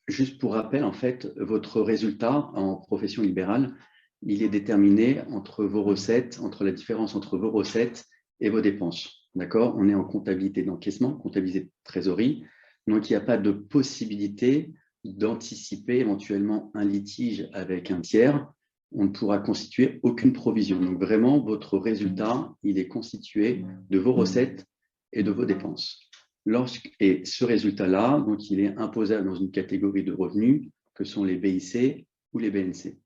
juste pour rappel, en fait, votre résultat en profession libérale, il est déterminé entre vos recettes, entre la différence entre vos recettes et vos dépenses. D'accord? On est en comptabilité d'encaissement, comptabilité de trésorerie. Donc, il n'y a pas de possibilité d'anticiper éventuellement un litige avec un tiers. On ne pourra constituer aucune provision. Donc, vraiment, votre résultat, il est constitué de vos recettes et de vos dépenses. Et ce résultat-là, donc, il est imposable dans une catégorie de revenus que sont les BIC ou les BNC.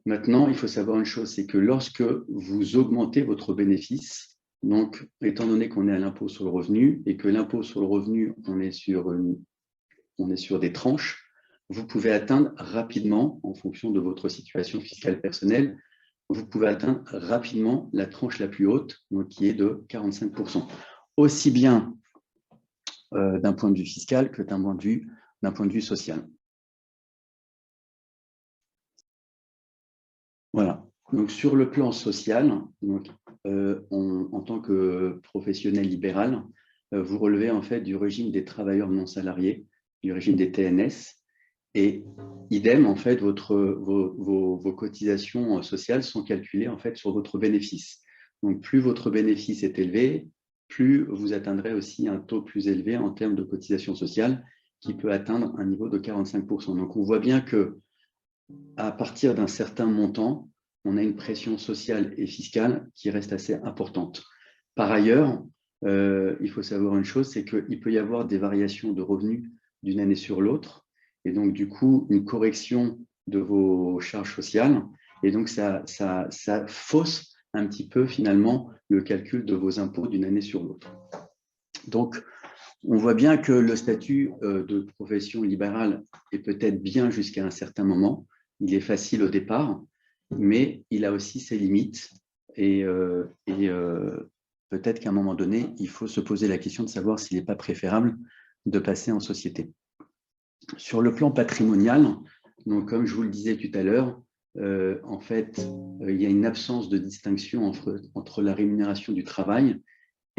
Maintenant, il faut savoir une chose, c'est que lorsque vous augmentez votre bénéfice, donc étant donné qu'on est à l'impôt sur le revenu et que l'impôt sur le revenu, on est sur des tranches, vous pouvez atteindre rapidement, en fonction de votre situation fiscale personnelle, vous pouvez atteindre rapidement la tranche la plus haute, donc qui est de 45%. Aussi bien d'un point de vue fiscal que d'un point de vue social. Voilà. Donc, sur le plan social, donc, en tant que professionnel libéral, vous relevez en fait du régime des travailleurs non salariés, du régime des TNS, et idem, en fait, vos cotisations sociales sont calculées en fait sur votre bénéfice. Donc, plus votre bénéfice est élevé, plus vous atteindrez aussi un taux plus élevé en termes de cotisation sociale qui peut atteindre un niveau de 45%. Donc, on voit bien que à partir d'un certain montant, on a une pression sociale et fiscale qui reste assez importante. Par ailleurs, il faut savoir une chose, c'est qu'il peut y avoir des variations de revenus d'une année sur l'autre, et donc du coup, une correction de vos charges sociales, et donc ça fausse un petit peu finalement le calcul de vos impôts d'une année sur l'autre. Donc, on voit bien que le statut de profession libérale est peut-être bien jusqu'à un certain moment. Il est facile au départ, mais il a aussi ses limites. Et peut-être qu'à un moment donné, il faut se poser la question de savoir s'il n'est pas préférable de passer en société. Sur le plan patrimonial, donc comme je vous le disais tout à l'heure, en fait, il y a une absence de distinction entre la rémunération du travail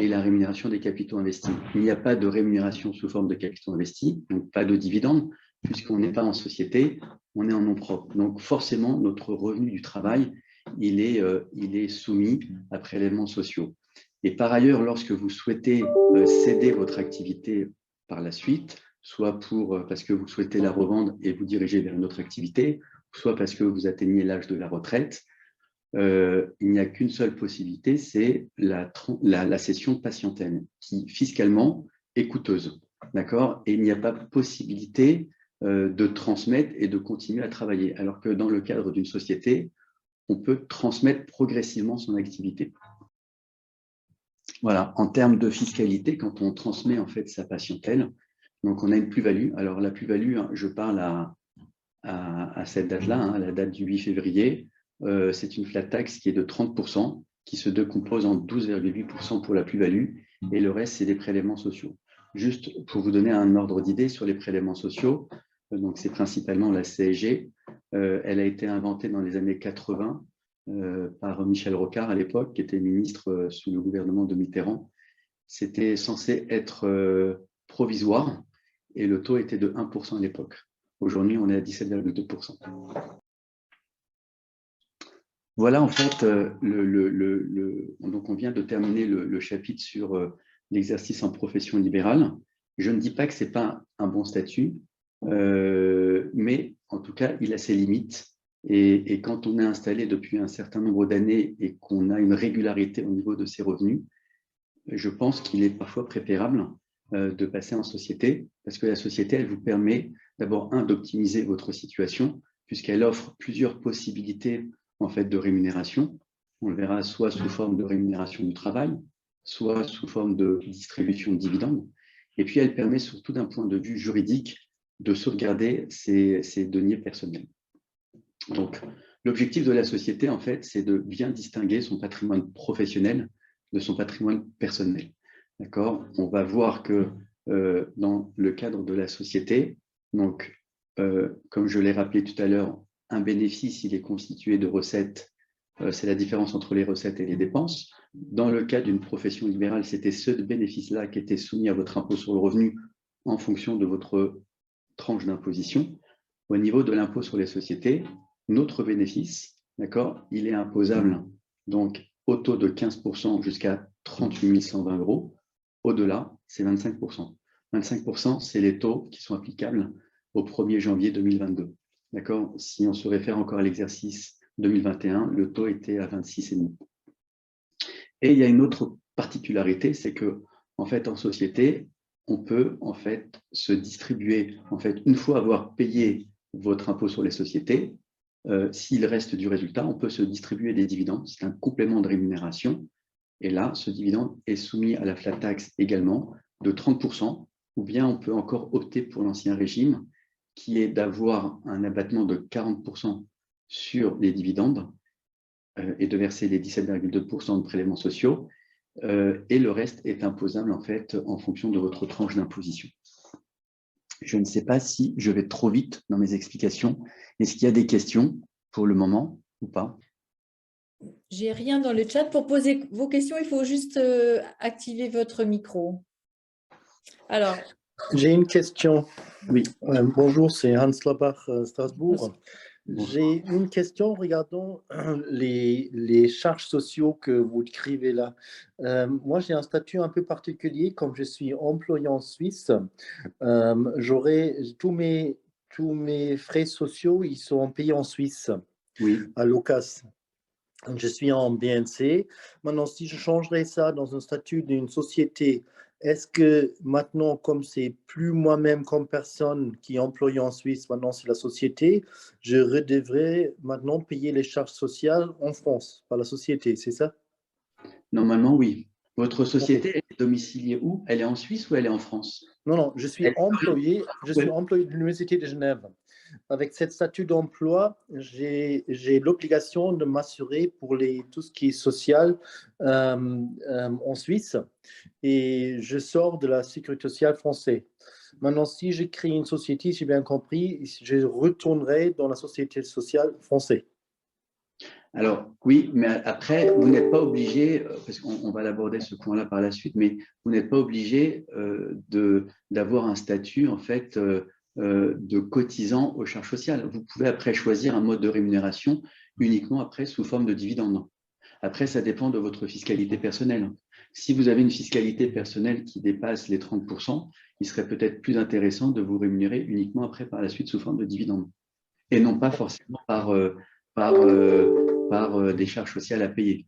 et la rémunération des capitaux investis. Il n'y a pas de rémunération sous forme de capitaux investis, donc pas de dividendes, puisqu'on n'est pas en société, on est en nom propre. Donc forcément, notre revenu du travail, il est soumis à prélèvements sociaux. Et par ailleurs, lorsque vous souhaitez céder votre activité par la suite, soit parce que vous souhaitez la revendre et vous diriger vers une autre activité, soit parce que vous atteignez l'âge de la retraite, il n'y a qu'une seule possibilité, c'est la cession de patientèle, qui fiscalement est coûteuse. D'accord? Et il n'y a pas possibilité de transmettre et de continuer à travailler. Alors que dans le cadre d'une société, on peut transmettre progressivement son activité. Voilà, en termes de fiscalité, quand on transmet en fait sa patientèle, donc on a une plus-value. Alors la plus-value, hein, je parle à cette date-là, hein, la date du 8 février, c'est une flat tax qui est de 30%, qui se décompose en 12,8% pour la plus-value, et le reste, c'est des prélèvements sociaux. Juste pour vous donner un ordre d'idée sur les prélèvements sociaux, donc c'est principalement la CSG. Elle a été inventée dans les années 80 par Michel Rocard à l'époque, qui était ministre sous le gouvernement de Mitterrand. C'était censé être provisoire, et le taux était de 1% à l'époque. Aujourd'hui, on est à 17,2%. Voilà, en fait, donc on vient de terminer le chapitre sur l'exercice en profession libérale. Je ne dis pas que ce n'est pas un bon statut, mais en tout cas, il a ses limites. Et quand on est installé depuis un certain nombre d'années et qu'on a une régularité au niveau de ses revenus, je pense qu'il est parfois préférable de passer en société, parce que la société, elle vous permet d'abord, d'optimiser votre situation, puisqu'elle offre plusieurs possibilités en fait, de rémunération. On le verra soit sous forme de rémunération du travail, soit sous forme de distribution de dividendes. Et puis, elle permet surtout d'un point de vue juridique de sauvegarder ses deniers personnels. Donc, l'objectif de la société, en fait, c'est de bien distinguer son patrimoine professionnel de son patrimoine personnel. D'accord? On va voir que dans le cadre de la société, donc, comme je l'ai rappelé tout à l'heure, un bénéfice, il est constitué de recettes, c'est la différence entre les recettes et les dépenses. Dans le cas d'une profession libérale, c'était ce bénéfice-là qui était soumis à votre impôt sur le revenu en fonction de votre tranche d'imposition. Au niveau de l'impôt sur les sociétés, notre bénéfice, d'accord, il est imposable donc au taux de 15% jusqu'à 38 120 euros. Au-delà, c'est 25%. 25%, c'est les taux qui sont applicables au 1er janvier 2022. D'accord? Si on se réfère encore à l'exercice 2021, le taux était à 26,5. Et il y a une autre particularité, c'est que en fait, en société, on peut en fait se distribuer, en fait, une fois avoir payé votre impôt sur les sociétés, s'il reste du résultat, on peut se distribuer des dividendes. C'est un complément de rémunération. Et là, ce dividende est soumis à la flat tax également de 30%, ou bien on peut encore opter pour l'ancien régime, qui est d'avoir un abattement de 40% sur les dividendes et de verser les 17,2% de prélèvements sociaux, et le reste est imposable en fait en fonction de votre tranche d'imposition. Je ne sais pas si je vais trop vite dans mes explications. Est-ce qu'il y a des questions pour le moment ou pas? J'ai rien dans le chat. Pour poser vos questions, il faut juste activer votre micro. Alors. J'ai une question. Oui. Bonjour, c'est Hans Labach, Strasbourg. J'ai une question regardant les charges sociaux que vous décrivez là. Moi, j'ai un statut un peu particulier. Comme je suis employé en Suisse, j'aurai tous mes frais sociaux, ils sont payés en Suisse, oui, à l'OCAS. Je suis en BNC. Maintenant, si je changerais ça dans un statut d'une société, est-ce que maintenant, comme c'est plus moi-même comme personne qui est employé en Suisse, maintenant c'est la société, je devrais maintenant payer les charges sociales en France par la société, c'est ça? Normalement, oui. Votre société Okay. est domiciliée où? Elle est en Suisse ou elle est en France? Non, je suis employé de l'Université de Genève. Avec cette statut d'emploi, j'ai l'obligation de m'assurer pour tout ce qui est social en Suisse, et je sors de la sécurité sociale française. Maintenant, si je crée une société, j'ai bien compris, je retournerai dans la société sociale française. Alors, oui, mais après, vous n'êtes pas obligé, parce qu'on va l'aborder ce point-là par la suite, mais vous n'êtes pas obligé d'avoir un statut, en fait, de cotisant aux charges sociales. Vous pouvez après choisir un mode de rémunération uniquement après sous forme de dividende. Après, ça dépend de votre fiscalité personnelle. Si vous avez une fiscalité personnelle qui dépasse les 30%, il serait peut-être plus intéressant de vous rémunérer uniquement après par la suite sous forme de dividende et non pas forcément par des charges sociales à payer.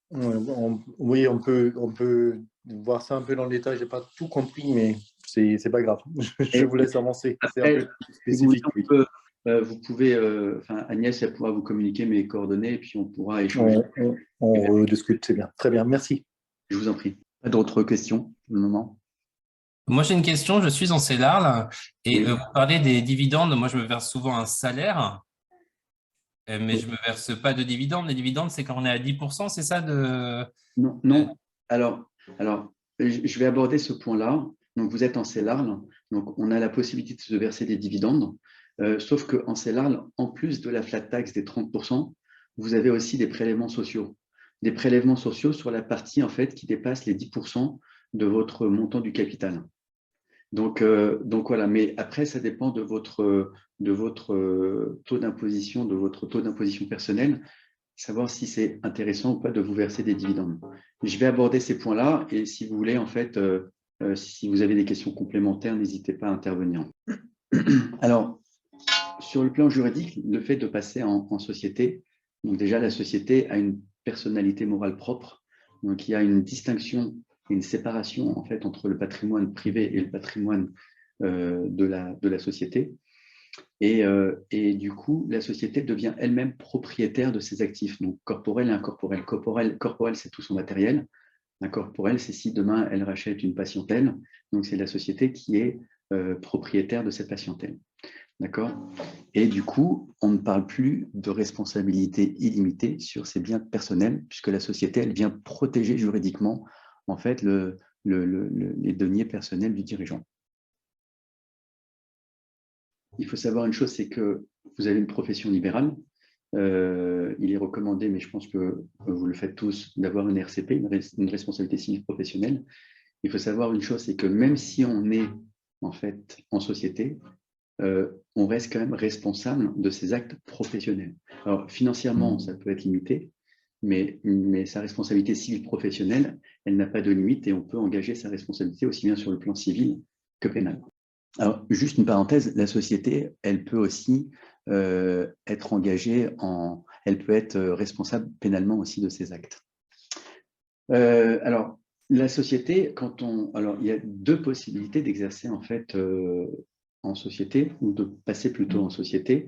Oui, on peut voir ça un peu dans le détail. Je n'ai pas tout compris, mais c'est pas grave. Je vous laisse avancer. C'est un peu spécifique. Vous pouvez, Agnès, elle pourra vous communiquer mes coordonnées et puis on pourra échanger. On rediscute, c'est bien. Très bien, merci. Je vous en prie. Pas d'autres questions pour le moment? Moi, j'ai une question. Je suis en CELARL et vous parlez des dividendes. Moi, je me verse souvent un salaire, mais je ne me verse pas de dividendes. Les dividendes, c'est quand on est à 10%, c'est ça Non, non. Alors, je vais aborder ce point-là. Donc, vous êtes en CELARL, donc on a la possibilité de se verser des dividendes, sauf qu'en CELARL, en plus de la flat tax des 30%, vous avez aussi des prélèvements sociaux. Des prélèvements sociaux sur la partie en fait, qui dépasse les 10% de votre montant du capital. Donc voilà, mais après, ça dépend de votre taux d'imposition, de votre taux d'imposition personnel, savoir si c'est intéressant ou pas de vous verser des dividendes. Je vais aborder ces points-là et si vous voulez, en fait, si vous avez des questions complémentaires, n'hésitez pas à intervenir. Alors, sur le plan juridique, le fait de passer en société, donc déjà la société a une personnalité morale propre, donc il y a une distinction, une séparation en fait entre le patrimoine privé et le patrimoine de la société. Et du coup, la société devient elle-même propriétaire de ses actifs, donc corporel et incorporel. Corporel, c'est tout son matériel. Incorporel, c'est si demain elle rachète une patientèle, donc c'est la société qui est propriétaire de cette patientèle. D'accord? Et du coup, on ne parle plus de responsabilité illimitée sur ses biens personnels, puisque la société, elle vient protéger juridiquement en fait les deniers personnels du dirigeant. Il faut savoir une chose, c'est que vous avez une profession libérale. Il est recommandé, mais je pense que vous le faites tous, d'avoir une RCP, une responsabilité civile professionnelle. Il faut savoir une chose, c'est que même si on est en fait, en société, on reste quand même responsable de ses actes professionnels. Alors, financièrement, ça peut être limité, mais sa responsabilité civile professionnelle, elle n'a pas de limite et on peut engager sa responsabilité aussi bien sur le plan civil que pénal. Alors, juste une parenthèse, la société, elle peut aussi être engagée elle peut être responsable pénalement aussi de ses actes. Alors, la société, alors il y a deux possibilités d'exercer en fait en société ou de passer plutôt en société.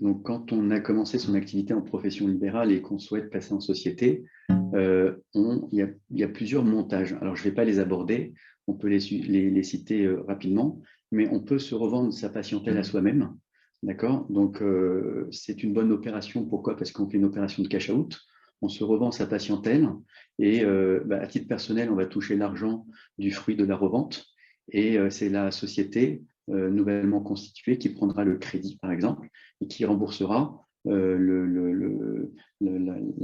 Donc, quand on a commencé son activité en profession libérale et qu'on souhaite passer en société, il y a plusieurs montages. Alors, je ne vais pas les aborder, on peut les citer rapidement, mais on peut se revendre sa patientèle à soi-même. D'accord? Donc, c'est une bonne opération. Pourquoi? Parce qu'on fait une opération de cash-out. On se revend sa patientèle et à titre personnel, on va toucher l'argent du fruit de la revente. Et c'est la société nouvellement constituée qui prendra le crédit, par exemple, et qui remboursera la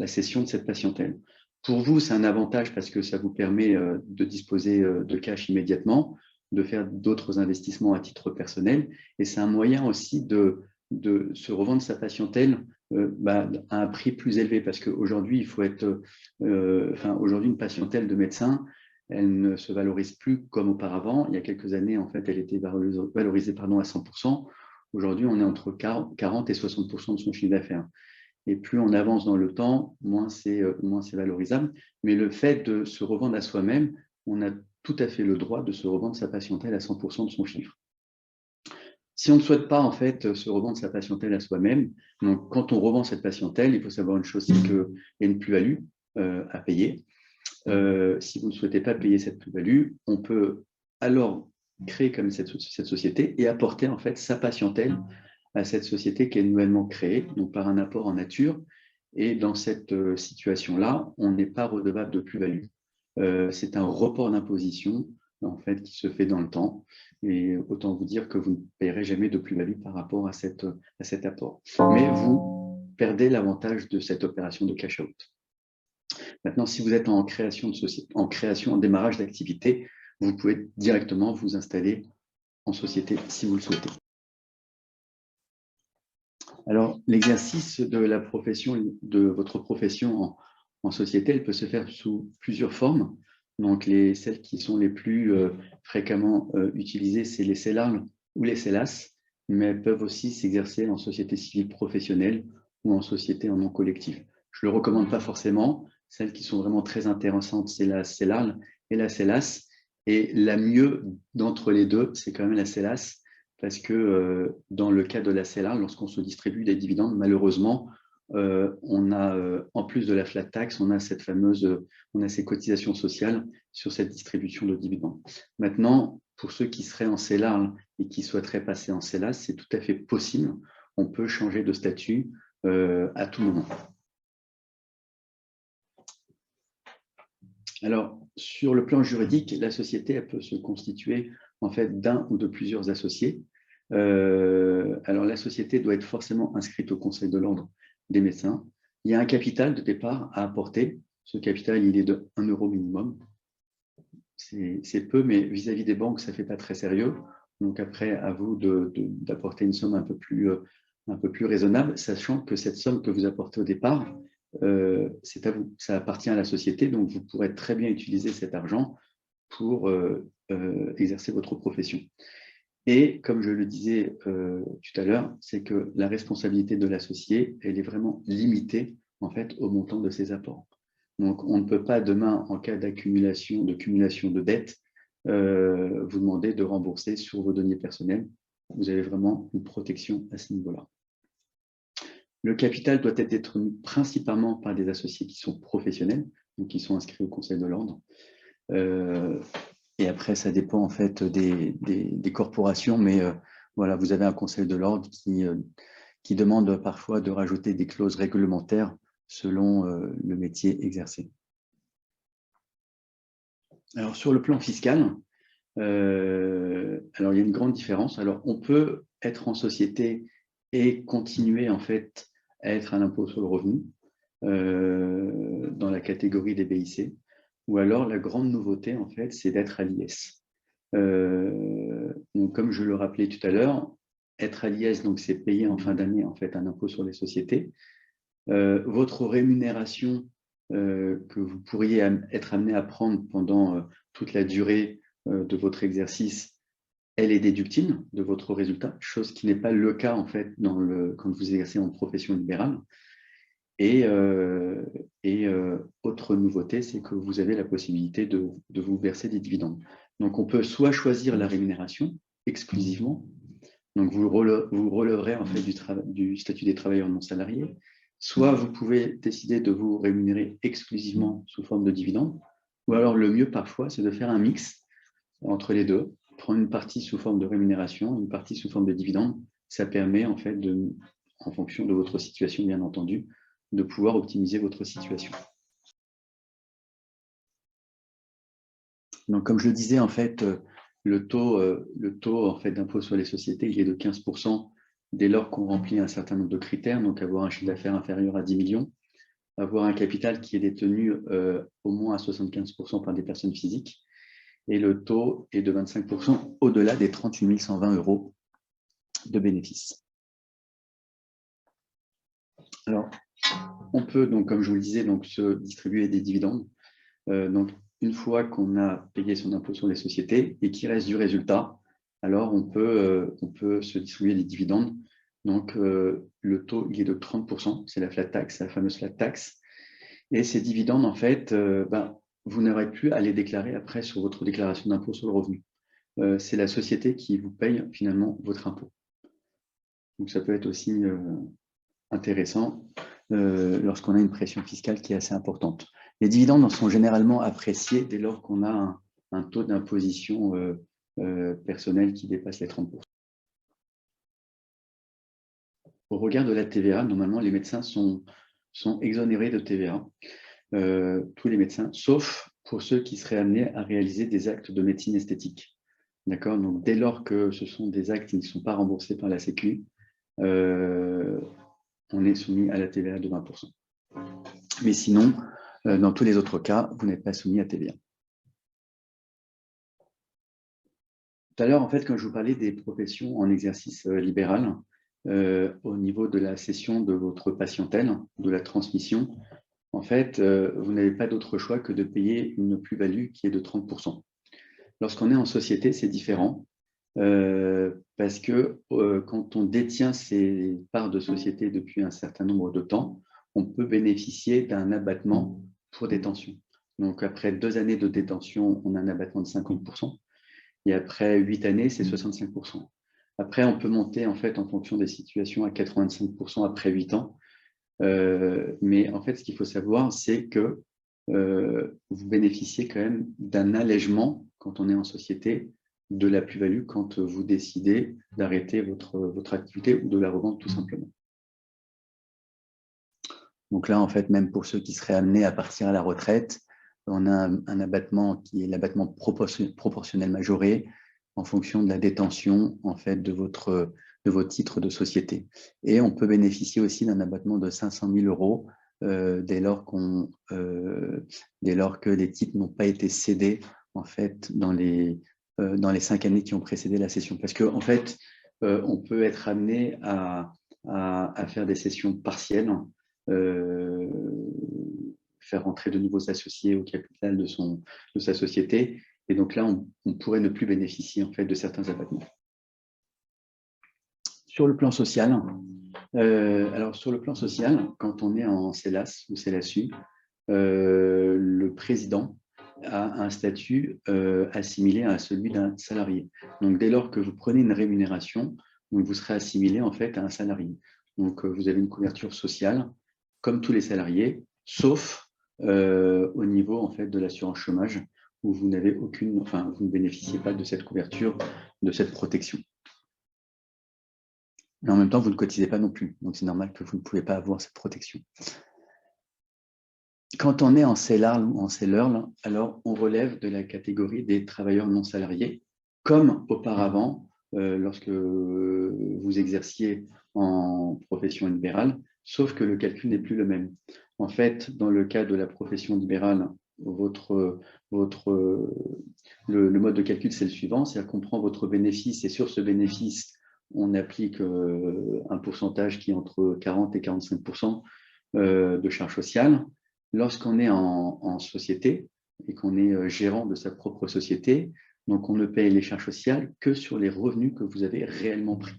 cession de cette patientèle. Pour vous, c'est un avantage parce que ça vous permet de disposer de cash immédiatement, de faire d'autres investissements à titre personnel, et c'est un moyen aussi de se revendre sa patientèle à un prix plus élevé, parce qu'aujourd'hui, il faut être, aujourd'hui, une patientèle de médecin, elle ne se valorise plus comme auparavant. Il y a quelques années, en fait, elle était valorisée à 100%. Aujourd'hui, on est entre 40 et 60% de son chiffre d'affaires. Et plus on avance dans le temps, moins c'est valorisable. Mais le fait de se revendre à soi-même, on a tout à fait le droit de se revendre sa patientèle à 100% de son chiffre. Si on ne souhaite pas en fait se revendre sa patientèle à soi-même, donc quand on revend cette patientèle, il faut savoir une chose, c'est qu'il y a une plus-value à payer. Si vous ne souhaitez pas payer cette plus-value, on peut alors créer comme cette société et apporter en fait sa patientèle à cette société qui est nouvellement créée, donc par un apport en nature. Et dans cette situation-là, on n'est pas redevable de plus-value. C'est un report d'imposition en fait qui se fait dans le temps. Et autant vous dire que vous ne payerez jamais de plus-value par rapport à cet apport. Mais vous perdez l'avantage de cette opération de cash-out. Maintenant, si vous êtes en création, en démarrage d'activité, vous pouvez directement vous installer en société si vous le souhaitez. Alors, l'exercice de votre profession en société, elle peut se faire sous plusieurs formes. Donc, celles qui sont les plus fréquemment utilisées, c'est les CELARL ou les CELAS, mais elles peuvent aussi s'exercer en société civile professionnelle ou en société en nom collectif. Je ne le recommande pas forcément. Celles qui sont vraiment très intéressantes, c'est la CELARL et la CELAS. Et la mieux d'entre les deux, c'est quand même la CELAS, parce que dans le cas de la CELARL, lorsqu'on se distribue des dividendes, malheureusement, on a, en plus de la flat tax, on a ces cotisations sociales sur cette distribution de dividendes. Maintenant, pour ceux qui seraient en CELARL et qui souhaiteraient passer en CELAS, c'est tout à fait possible. On peut changer de statut à tout moment. Alors, sur le plan juridique, la société elle peut se constituer en fait d'un ou de plusieurs associés. Alors, la société doit être forcément inscrite au Conseil de l'ordre des médecins. Il y a un capital de départ à apporter. Ce capital, il est de 1 € minimum. C'est peu, mais vis-à-vis des banques, ça ne fait pas très sérieux. Donc après, à vous d'apporter une somme un peu plus raisonnable, sachant que cette somme que vous apportez au départ, c'est à vous, ça appartient à la société, donc vous pourrez très bien utiliser cet argent pour exercer votre profession. Et comme je le disais tout à l'heure, c'est que la responsabilité de l'associé, elle est vraiment limitée en fait au montant de ses apports. Donc on ne peut pas demain, en cas d'accumulation, de cumulation de dettes, vous demander de rembourser sur vos deniers personnels. Vous avez vraiment une protection à ce niveau-là. Le capital doit être détenu principalement par des associés qui sont professionnels, donc qui sont inscrits au Conseil de l'ordre. Et après, ça dépend en fait des corporations, mais voilà, vous avez un Conseil de l'ordre qui demande parfois de rajouter des clauses réglementaires selon le métier exercé. Alors, sur le plan fiscal, alors il y a une grande différence. Alors, on peut être en société et continuer en fait à être à l'impôt sur le revenu dans la catégorie des BIC, ou alors la grande nouveauté en fait, c'est d'être à l'IS. Donc, comme je le rappelais tout à l'heure, être à l'IS, donc c'est payer en fin d'année en fait un impôt sur les sociétés. Votre rémunération que vous pourriez être amené à prendre pendant toute la durée de votre exercice, elle est déductible de votre résultat, chose qui n'est pas le cas en fait quand vous exercez en profession libérale. Et autre nouveauté, c'est que vous avez la possibilité de vous verser des dividendes. Donc, on peut soit choisir la rémunération exclusivement, donc vous releverez en fait du statut des travailleurs non salariés, soit vous pouvez décider de vous rémunérer exclusivement sous forme de dividendes, ou alors le mieux parfois, c'est de faire un mix entre les deux, prendre une partie sous forme de rémunération, une partie sous forme de dividendes. Ça permet en fait, en fonction de votre situation bien entendu, de pouvoir optimiser votre situation. Donc, comme je le disais, en fait, le taux en fait, d'impôt sur les sociétés, il est de 15% dès lors qu'on remplit un certain nombre de critères, donc avoir un chiffre d'affaires inférieur à 10 millions, avoir un capital qui est détenu au moins à 75% par des personnes physiques, et le taux est de 25% au-delà des 38 120 € de bénéfices. Alors, on peut, donc, comme je vous le disais, donc, se distribuer des dividendes. Donc, une fois qu'on a payé son impôt sur les sociétés et qu'il reste du résultat, alors on peut se distribuer des dividendes. Donc, le taux, il est de 30%, c'est la flat tax, la fameuse flat tax. Et ces dividendes, en fait, vous n'aurez plus à les déclarer après sur votre déclaration d'impôt sur le revenu. C'est la société qui vous paye finalement votre impôt. Donc, ça peut être aussi intéressant lorsqu'on a une pression fiscale qui est assez importante. Les dividendes sont généralement appréciés dès lors qu'on a un taux d'imposition personnel qui dépasse les 30%. Au regard de la TVA, normalement, les médecins sont exonérés de TVA, tous les médecins, sauf pour ceux qui seraient amenés à réaliser des actes de médecine esthétique. D'accord ? Donc, dès lors que ce sont des actes qui ne sont pas remboursés par la Sécu, on est soumis à la TVA de 20%. Mais sinon, dans tous les autres cas, vous n'êtes pas soumis à TVA. Tout à l'heure, en fait, quand je vous parlais des professions en exercice libéral, au niveau de la cession de votre patientèle, de la transmission, en fait, vous n'avez pas d'autre choix que de payer une plus-value qui est de 30%. Lorsqu'on est en société, c'est différent. Parce que quand on détient ses parts de société depuis un certain nombre de temps, on peut bénéficier d'un abattement pour détention. Donc, après 2 années de détention, on a un abattement de 50%. Et après 8 années, c'est 65%. Après, on peut monter en fait en fonction des situations à 85% après 8 ans. Mais en fait, ce qu'il faut savoir, c'est que vous bénéficiez quand même d'un allègement quand on est en société de la plus-value quand vous décidez d'arrêter votre activité ou de la revendre tout simplement. Donc là, en fait, même pour ceux qui seraient amenés à partir à la retraite, on a un abattement qui est l'abattement proportionnel majoré en fonction de la détention en fait, de vos titres de société. Et on peut bénéficier aussi d'un abattement de 500 000 € dès lors que les titres n'ont pas été cédés en fait, dans les 5 années qui ont précédé la cession. Parce qu'en en fait, on peut être amené à faire des cessions partielles, faire rentrer de nouveaux associés au capital de sa société. Et donc là, on pourrait ne plus bénéficier en fait, de certains abattements. Sur le plan social, quand on est en CELAS ou CELASU, le président a un statut assimilé à celui d'un salarié. Donc, dès lors que vous prenez une rémunération, donc vous serez assimilé en fait à un salarié. Donc, vous avez une couverture sociale comme tous les salariés, sauf au niveau en fait de l'assurance chômage où vous n'avez vous ne bénéficiez pas de cette couverture, de cette protection. Mais en même temps, vous ne cotisez pas non plus. Donc, c'est normal que vous ne pouvez pas avoir cette protection. Quand on est en CELARL ou en CELERL, alors on relève de la catégorie des travailleurs non salariés, comme auparavant, lorsque vous exerciez en profession libérale, sauf que le calcul n'est plus le même. En fait, dans le cas de la profession libérale, le mode de calcul, c'est le suivant, c'est-à-dire qu'on prend votre bénéfice et sur ce bénéfice, on applique un pourcentage qui est entre 40 et 45% de charges sociales. Lorsqu'on est en société et qu'on est gérant de sa propre société, donc on ne paye les charges sociales que sur les revenus que vous avez réellement pris,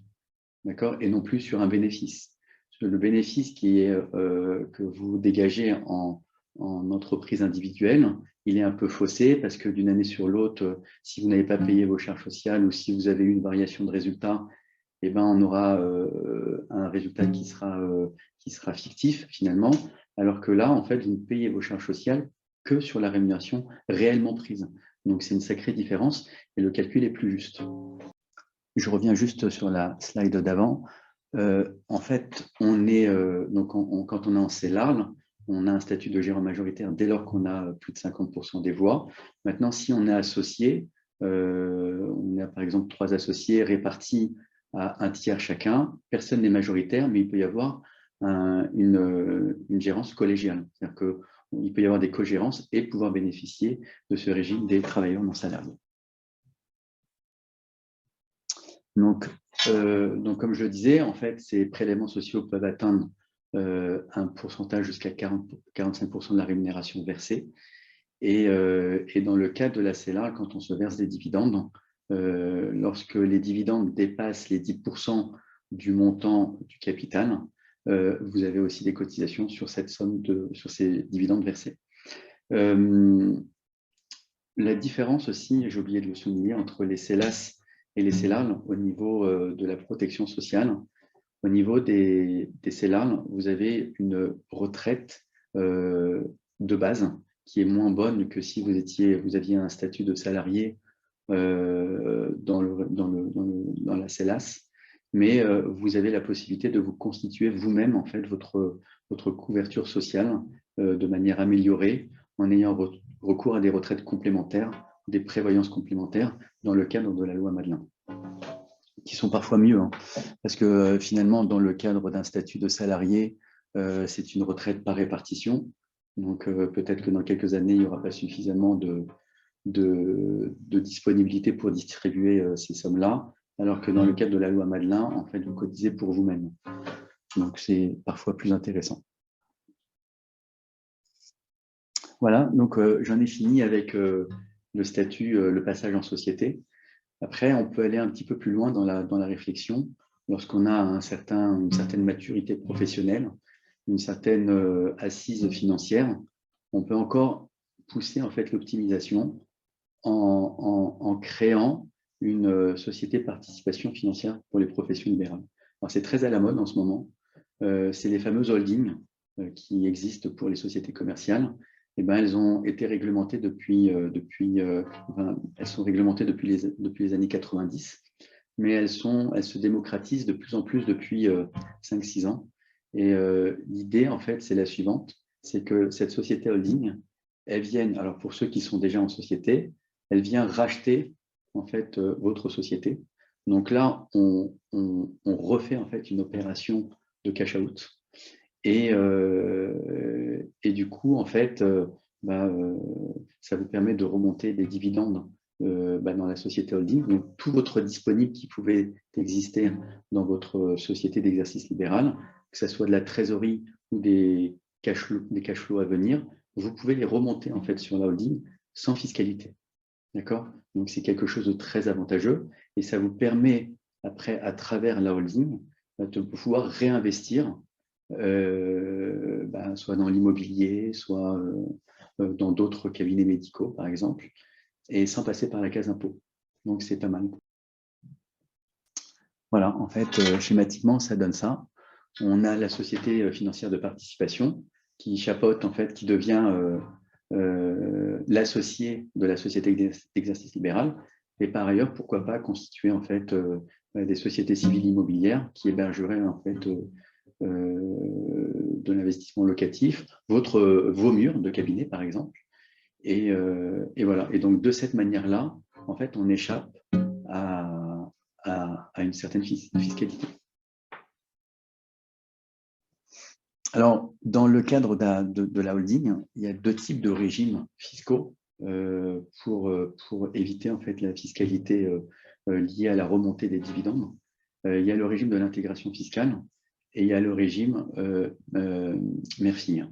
d'accord, et non plus sur un bénéfice. Le bénéfice que vous dégagez en entreprise individuelle, il est un peu faussé parce que d'une année sur l'autre, si vous n'avez pas payé vos charges sociales ou si vous avez eu une variation de résultat, eh ben, on aura un résultat qui sera fictif finalement, alors que là, en fait, vous ne payez vos charges sociales que sur la rémunération réellement prise. Donc, c'est une sacrée différence et le calcul est plus juste. Je reviens juste sur la slide d'avant. En fait, quand on est en CELARL, on a un statut de gérant majoritaire dès lors qu'on a plus de 50% des voix. Maintenant, si on est associé, on a par exemple 3 associés répartis à 1/3 chacun, personne n'est majoritaire, mais il peut y avoir une gérance collégiale. C'est-à-dire qu'il peut y avoir des cogérances et pouvoir bénéficier de ce régime des travailleurs non salariés. Donc, comme je le disais, en fait, ces prélèvements sociaux peuvent atteindre un pourcentage jusqu'à 45% de la rémunération versée. Et dans le cas de la CELARL, quand on se verse des dividendes, lorsque les dividendes dépassent les 10% du montant du capital, vous avez aussi des cotisations sur cette somme sur ces dividendes versés. La différence aussi, j'ai oublié de le souligner, entre les CELAS et les CELARL au niveau de la protection sociale. Au niveau des CELARL, vous avez une retraite de base qui est moins bonne que si vous aviez un statut de salarié dans la CELAS, mais vous avez la possibilité de vous constituer vous-même en fait votre couverture sociale de manière améliorée en ayant recours à des retraites complémentaires, des prévoyances complémentaires dans le cadre de la loi Madelin, qui sont parfois mieux, hein, parce que finalement, dans le cadre d'un statut de salarié, c'est une retraite par répartition. Donc, peut-être que dans quelques années, il n'y aura pas suffisamment de disponibilité pour distribuer ces sommes-là, alors que dans le cadre de la loi Madelin, en fait, vous cotisez pour vous-même. Donc, c'est parfois plus intéressant. Voilà, donc j'en ai fini avec le statut, le passage en société. Après, on peut aller un petit peu plus loin dans la réflexion. Lorsqu'on a une certaine maturité professionnelle, une certaine assise financière, on peut encore pousser en fait l'optimisation en créant une société de participation financière pour les professions libérales. Alors, c'est très à la mode en ce moment. C'est les fameuses holdings qui existent pour les sociétés commerciales. Eh ben, elles ont été réglementées elles sont réglementées depuis les années 90, mais elles se démocratisent de plus en plus depuis 5-6 ans. Et l'idée, en fait, c'est la suivante, c'est que cette société holding, elle vienne, alors pour ceux qui sont déjà en société, elle vient racheter en fait votre société. Donc là, on refait en fait une opération de cash out. Et du coup, en fait, ça vous permet de remonter des dividendes dans la société holding. Donc, tout votre disponible qui pouvait exister dans votre société d'exercice libéral, que ce soit de la trésorerie ou des cash flows à venir, vous pouvez les remonter en fait sur la holding sans fiscalité. D'accord? Donc, c'est quelque chose de très avantageux et ça vous permet, après, à travers la holding, de pouvoir réinvestir soit dans l'immobilier, soit dans d'autres cabinets médicaux, par exemple, et sans passer par la case impôt. Donc, c'est pas mal. Voilà, en fait, schématiquement, ça donne ça. On a la société financière de participation qui chapeaute, en fait, qui devient l'associé de la société d'exercice libéral. Et par ailleurs, pourquoi pas constituer, en fait, des sociétés civiles immobilières qui hébergeraient, en fait, de l'investissement locatif, vos murs de cabinet, par exemple. Et voilà. Et donc, de cette manière-là, en fait, on échappe à une certaine fiscalité. Alors, dans le cadre de la holding, il y a deux types de régimes fiscaux pour éviter en fait la fiscalité liée à la remontée des dividendes. Il y a le régime de l'intégration fiscale et il y a le régime MERFI.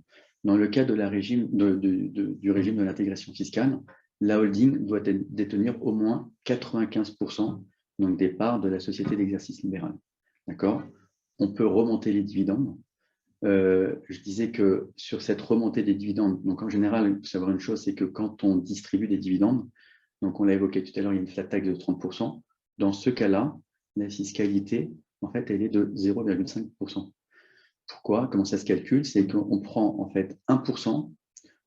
Dans le cas de du régime de l'intégration fiscale, la holding doit détenir au moins 95% donc des parts de la société d'exercice libéral. D'accord ? On peut remonter les dividendes. Je disais que sur cette remontée des dividendes, donc en général, il faut savoir une chose, c'est que quand on distribue des dividendes, donc on l'a évoqué tout à l'heure, il y a une flat tax de 30%. Dans ce cas-là, la fiscalité, en fait, elle est de 0,5%. Pourquoi? Comment ça se calcule? C'est qu'on prend en fait 1%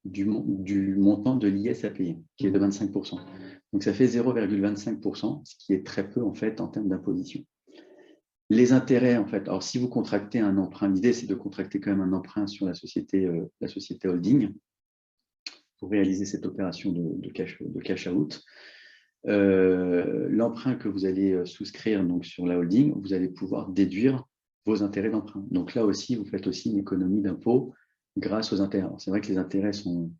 du montant de l'IS à payer, qui est de 25%. Donc ça fait 0,25%, ce qui est très peu en fait en termes d'imposition. Les intérêts, en fait, alors si vous contractez un emprunt, l'idée c'est de contracter quand même un emprunt sur la société holding pour réaliser cette opération de cash out. L'emprunt que vous allez souscrire donc, sur la holding, vous allez pouvoir déduire vos intérêts d'emprunt. Donc là aussi, vous faites aussi une économie d'impôt grâce aux intérêts. C'est vrai que les intérêts sont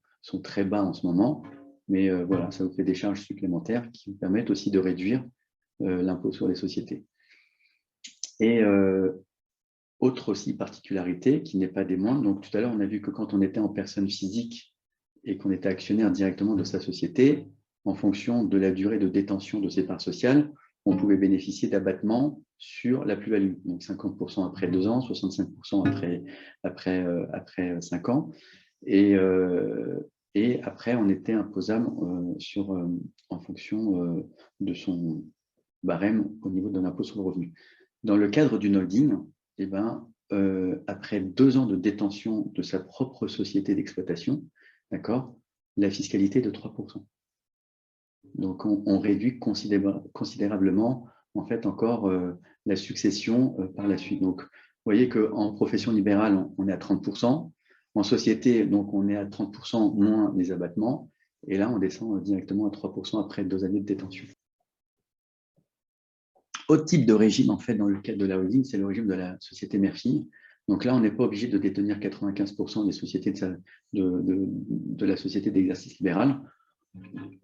très bas en ce moment, mais voilà, ça vous fait des charges supplémentaires qui vous permettent aussi de réduire l'impôt sur les sociétés. Et autre aussi particularité qui n'est pas des moindres, donc tout à l'heure on a vu que quand on était en personne physique et qu'on était actionnaire directement de sa société, en fonction de la durée de détention de ses parts sociales, on pouvait bénéficier d'abattements sur la plus-value, donc 50% après 2 ans, 65% après 5 ans, et après on était imposable en fonction de son barème au niveau de l'impôt sur le revenu. Dans le cadre d'une holding, eh ben, après 2 ans de détention de sa propre société d'exploitation, d'accord, la fiscalité est de 3%. Donc, on réduit considérablement, en fait, encore la succession par la suite. Donc, vous voyez qu'en profession libérale, on est à 30%. En société, donc, on est à 30% moins les abattements. Et là, on descend directement à 3% après 2 années de détention. Autre type de régime, en fait, dans le cadre de la holding, c'est le régime de la société mère-fille. Donc là, on n'est pas obligé de détenir 95% des sociétés de la société d'exercice libéral.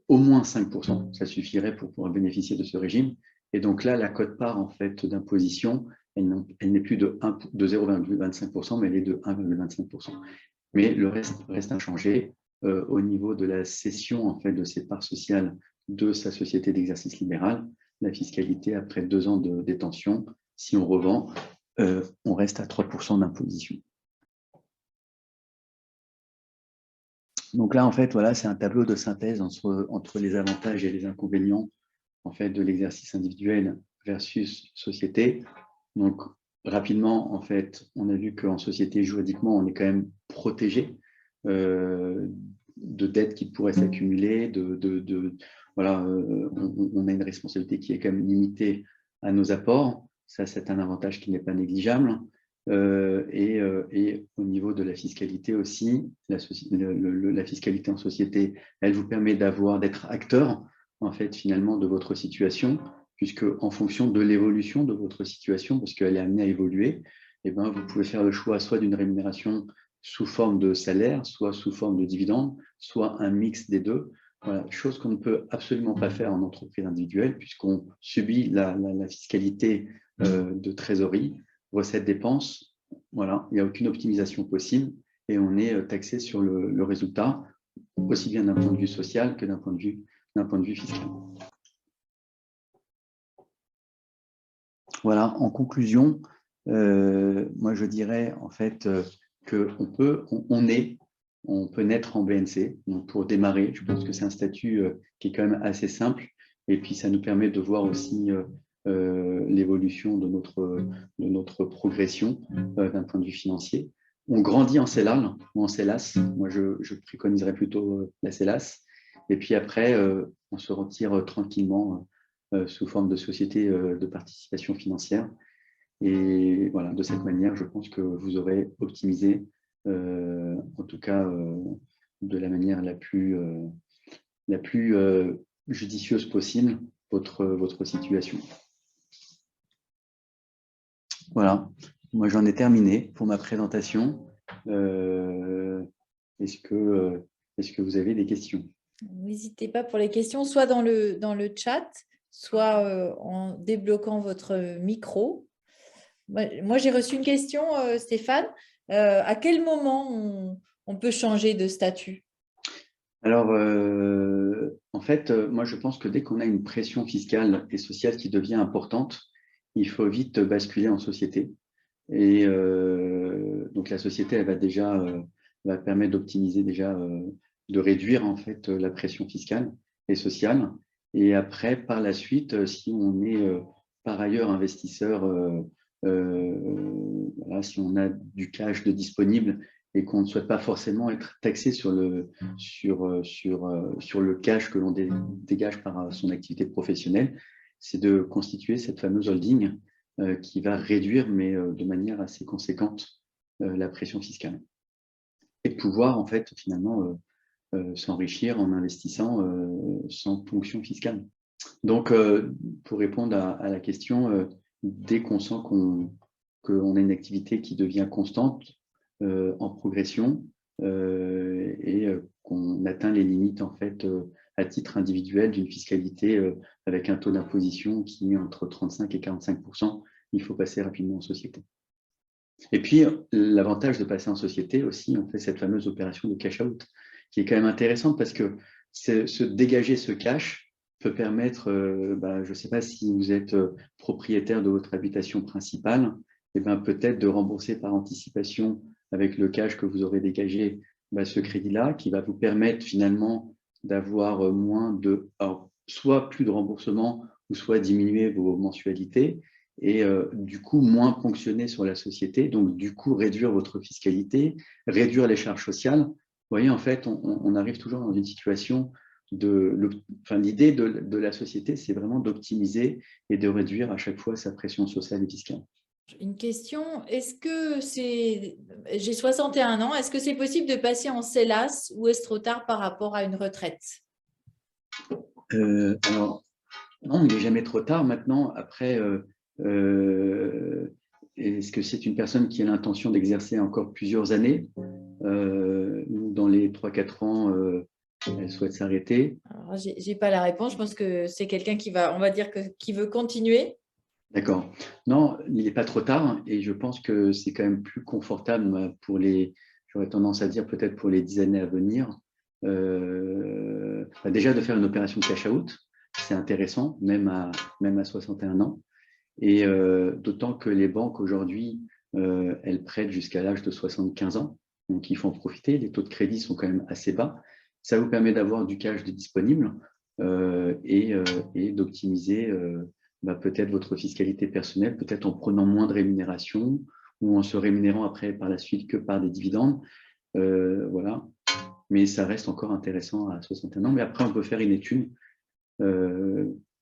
Au moins 5%, ça suffirait pour pouvoir bénéficier de ce régime. Et donc là, la quote-part en fait, d'imposition, elle n'est plus de 0,25%, mais elle est de 1,25%. Mais le reste inchangé au niveau de la cession en fait, de ses parts sociales de sa société d'exercice libéral. La fiscalité, après 2 ans de détention, si on revend, on reste à 3% d'imposition. Donc là, en fait, voilà, c'est un tableau de synthèse entre les avantages et les inconvénients en fait, de l'exercice individuel versus société. Donc, rapidement, en fait, on a vu qu'en société, juridiquement, on est quand même protégé de dettes qui pourraient s'accumuler, voilà, on a une responsabilité qui est quand même limitée à nos apports. Ça, c'est un avantage qui n'est pas négligeable. Et au niveau de la fiscalité aussi, la fiscalité en société, elle vous permet d'être acteur, en fait, finalement, de votre situation, puisque en fonction de l'évolution de votre situation, parce qu'elle est amenée à évoluer, eh ben, vous pouvez faire le choix soit d'une rémunération sous forme de salaire, soit sous forme de dividende, soit un mix des deux. Voilà, chose qu'on ne peut absolument pas faire en entreprise individuelle, puisqu'on subit la fiscalité de trésorerie, recettes-dépenses, voilà, il n'y a aucune optimisation possible et on est taxé sur le résultat, aussi bien d'un point de vue social que d'un point de vue fiscal. Voilà, en conclusion, moi je dirais en fait qu'on peut naître en BNC. Donc pour démarrer, je pense que c'est un statut qui est quand même assez simple et puis ça nous permet de voir aussi l'évolution de notre progression d'un point de vue financier. On grandit en CELAL ou en CELAS. Moi, je préconiserais plutôt la CELAS. Et puis après, on se retire tranquillement sous forme de société de participation financière. Et voilà, de cette manière, je pense que vous aurez optimisé, en tout cas de la manière la plus judicieuse possible, votre situation. Voilà, moi j'en ai terminé pour ma présentation Est-ce que vous avez des questions? N'hésitez pas pour les questions, soit dans le chat, soit en débloquant votre micro. Moi, j'ai reçu une question, Stéphane. À quel moment on peut changer de statut? Alors, en fait, moi, je pense que dès qu'on a une pression fiscale et sociale qui devient importante, il faut vite basculer en société. Et donc, la société, elle va déjà va permettre d'optimiser déjà, de réduire en fait la pression fiscale et sociale. Et après, par la suite, si on est par ailleurs investisseur, voilà, si on a du cash de disponible et qu'on ne souhaite pas forcément être taxé sur le cash que l'on dégage par son activité professionnelle, c'est de constituer cette fameuse holding qui va réduire, mais de manière assez conséquente, la pression fiscale. Et pouvoir, en fait, finalement, s'enrichir en investissant sans ponction fiscale. Donc, pour répondre à la question, dès qu'on sent qu'on a une activité qui devient constante, en progression, et qu'on atteint les limites, en fait, à titre individuel d'une fiscalité avec un taux d'imposition qui est entre 35 et 45%, il faut passer rapidement en société. Et puis, l'avantage de passer en société aussi, on fait cette fameuse opération de cash out, qui est quand même intéressante parce que se dégager ce cash peut permettre, je ne sais pas si vous êtes propriétaire de votre habitation principale, et peut-être de rembourser par anticipation avec le cash que vous aurez dégagé ce crédit-là, qui va vous permettre finalement d'avoir soit plus de remboursement, ou soit diminuer vos mensualités, et du coup moins ponctionner sur la société, donc du coup réduire votre fiscalité, réduire les charges sociales. Vous voyez, en fait, on arrive toujours dans une situation l'idée de la société, c'est vraiment d'optimiser et de réduire à chaque fois sa pression sociale et fiscale. Une question, j'ai 61 ans, est-ce que c'est possible de passer en CELAS ou est-ce trop tard par rapport à une retraite? Alors, non, il n'est jamais trop tard. Maintenant, après, est-ce que c'est une personne qui a l'intention d'exercer encore plusieurs années, ou dans les 3-4 ans, elle souhaite s'arrêter? Je n'ai pas la réponse. Je pense que c'est quelqu'un qui veut continuer. D'accord. Non, il n'est pas trop tard et je pense que c'est quand même plus confortable j'aurais tendance à dire peut-être pour les 10 années à venir, déjà de faire une opération cash out, c'est intéressant, même à 61 ans. Et d'autant que les banques aujourd'hui, elles prêtent jusqu'à l'âge de 75 ans, donc il faut en profiter, les taux de crédit sont quand même assez bas. Ça vous permet d'avoir du cash disponible et d'optimiser peut-être votre fiscalité personnelle, peut-être en prenant moins de rémunération ou en se rémunérant après par la suite que par des dividendes. Voilà. Mais ça reste encore intéressant à 61 ans. Mais après, on peut faire une étude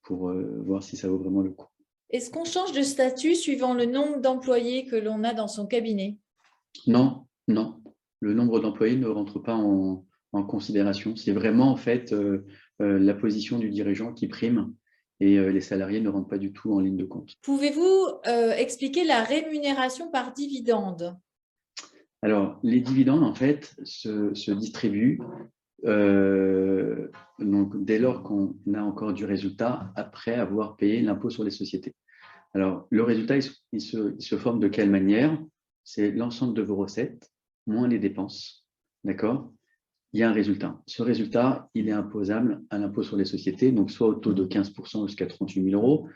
pour voir si ça vaut vraiment le coup. Est-ce qu'on change de statut suivant le nombre d'employés que l'on a dans son cabinet? Non, non. Le nombre d'employés ne rentre pas en considération. C'est vraiment en fait la position du dirigeant qui prime et les salariés ne rentrent pas du tout en ligne de compte. Pouvez-vous expliquer la rémunération par dividende? Alors, les dividendes, en fait, se distribuent donc, dès lors qu'on a encore du résultat après avoir payé l'impôt sur les sociétés. Alors, le résultat, il se forme de quelle manière? C'est l'ensemble de vos recettes moins les dépenses. D'accord? Il y a un résultat. Ce résultat, il est imposable à l'impôt sur les sociétés, donc soit au taux de 15% jusqu'à 38 000 euros,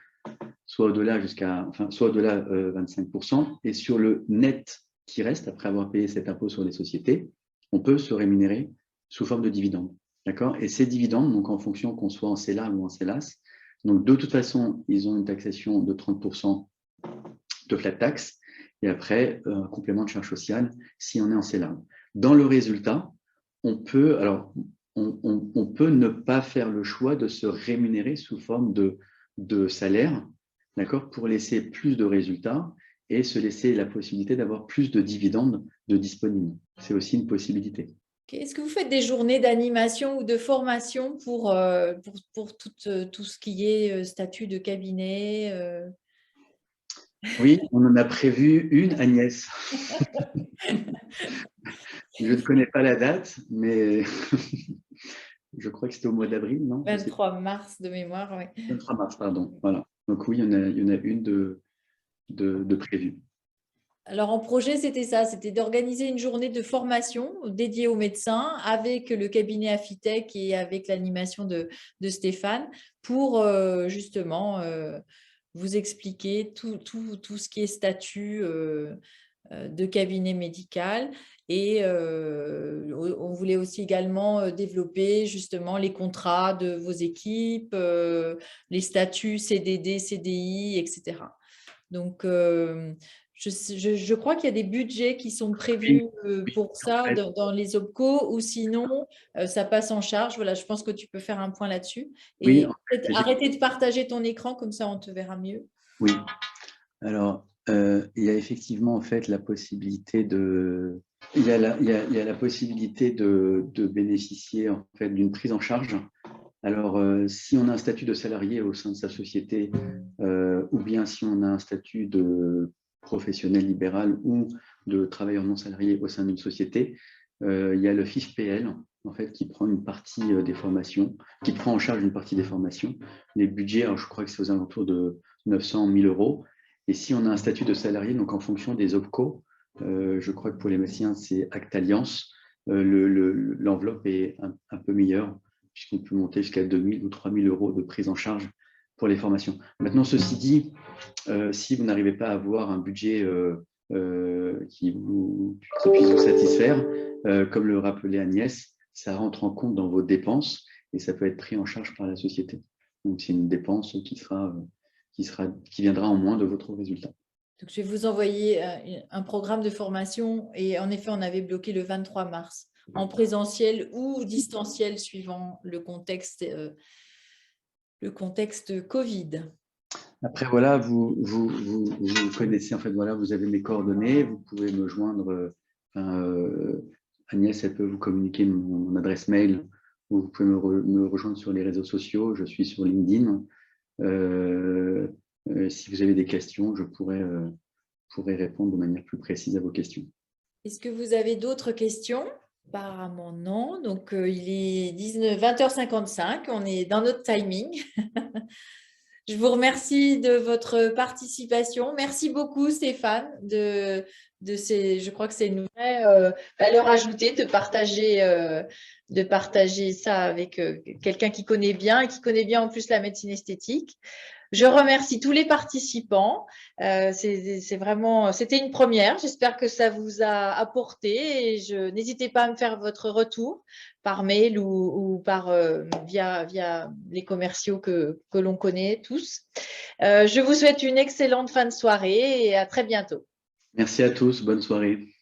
soit au-delà 25%. Et sur le net qui reste, après avoir payé cet impôt sur les sociétés, on peut se rémunérer sous forme de dividendes. D'accord? Et ces dividendes, donc en fonction qu'on soit en CELA ou en CELAS, donc de toute façon, ils ont une taxation de 30% de flat tax, et après, un complément de charge sociale si on est en CELA. Dans le résultat, on peut ne pas faire le choix de se rémunérer sous forme de salaire, d'accord, pour laisser plus de résultats et se laisser la possibilité d'avoir plus de dividendes de disponibles. C'est aussi une possibilité. Est-ce que vous faites des journées d'animation ou de formation pour tout ce qui est statut de cabinet? Oui, on en a prévu une, Agnès. Je ne connais pas la date, mais je crois que c'était au mois d'avril, non? 23 mars de mémoire, oui. 23 mars, pardon. Voilà. Donc oui, il y en a une de prévue. Alors, en projet, c'était ça, c'était d'organiser une journée de formation dédiée aux médecins avec le cabinet Affitech et avec l'animation de Stéphane pour justement vous expliquer tout ce qui est statut de cabinet médical. Et on voulait aussi également développer justement les contrats de vos équipes, les statuts CDD, CDI, etc. Donc, je crois qu'il y a des budgets qui sont prévus pour ça dans les OPCO, ou sinon, ça passe en charge. Voilà, je pense que tu peux faire un point là-dessus. Oui, Et en fait, arrêter de partager ton écran, comme ça, on te verra mieux. oui. Alors, il y a effectivement en fait la possibilité de, il y a la possibilité de bénéficier en fait d'une prise en charge. Alors, si on a un statut de salarié au sein de sa société, ou bien si on a un statut de professionnel libéral ou de travailleur non salarié au sein d'une société, il y a le FIFPL en fait qui prend une partie des formations, qui prend en charge une partie des formations. Les budgets, alors, je crois que c'est aux alentours de 900 000 euros. Et si on a un statut de salarié, donc en fonction des OPCO, je crois que pour les médecins, c'est Acte-Alliance, l'enveloppe est un peu meilleure, puisqu'on peut monter jusqu'à 2 000 ou 3 000 euros de prise en charge pour les formations. Maintenant, ceci dit, si vous n'arrivez pas à avoir un budget qui puisse vous satisfaire, comme le rappelait Agnès, ça rentre en compte dans vos dépenses et ça peut être pris en charge par la société. Donc, c'est une dépense qui viendra en moins de votre résultat. Donc, je vais vous envoyer un programme de formation. Et en effet, on avait bloqué le 23 mars en présentiel ou distanciel suivant le contexte Covid. Après, voilà, vous connaissez, en fait, voilà, vous avez mes coordonnées, vous pouvez me joindre. Agnès, elle peut vous communiquer mon adresse mail, ou vous pouvez me rejoindre sur les réseaux sociaux. Je suis sur LinkedIn. Si vous avez des questions, je pourrais répondre de manière plus précise à vos questions. Est-ce que vous avez d'autres questions? Apparemment, non. Donc, il est 20h55. On est dans notre timing. Je vous remercie de votre participation. Merci beaucoup, Stéphane, je crois que c'est une vraie valeur ajoutée de partager ça avec quelqu'un qui connaît bien et qui connaît bien en plus la médecine esthétique. Je remercie tous les participants. C'était une première. J'espère que ça vous a apporté. Et n'hésitez pas à me faire votre retour par mail ou via les commerciaux que l'on connaît tous. Je vous souhaite une excellente fin de soirée et à très bientôt. Merci à tous. Bonne soirée.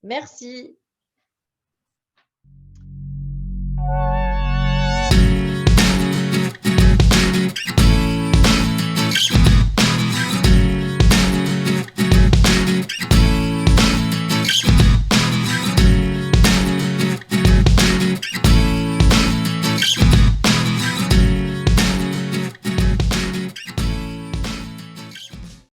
Merci.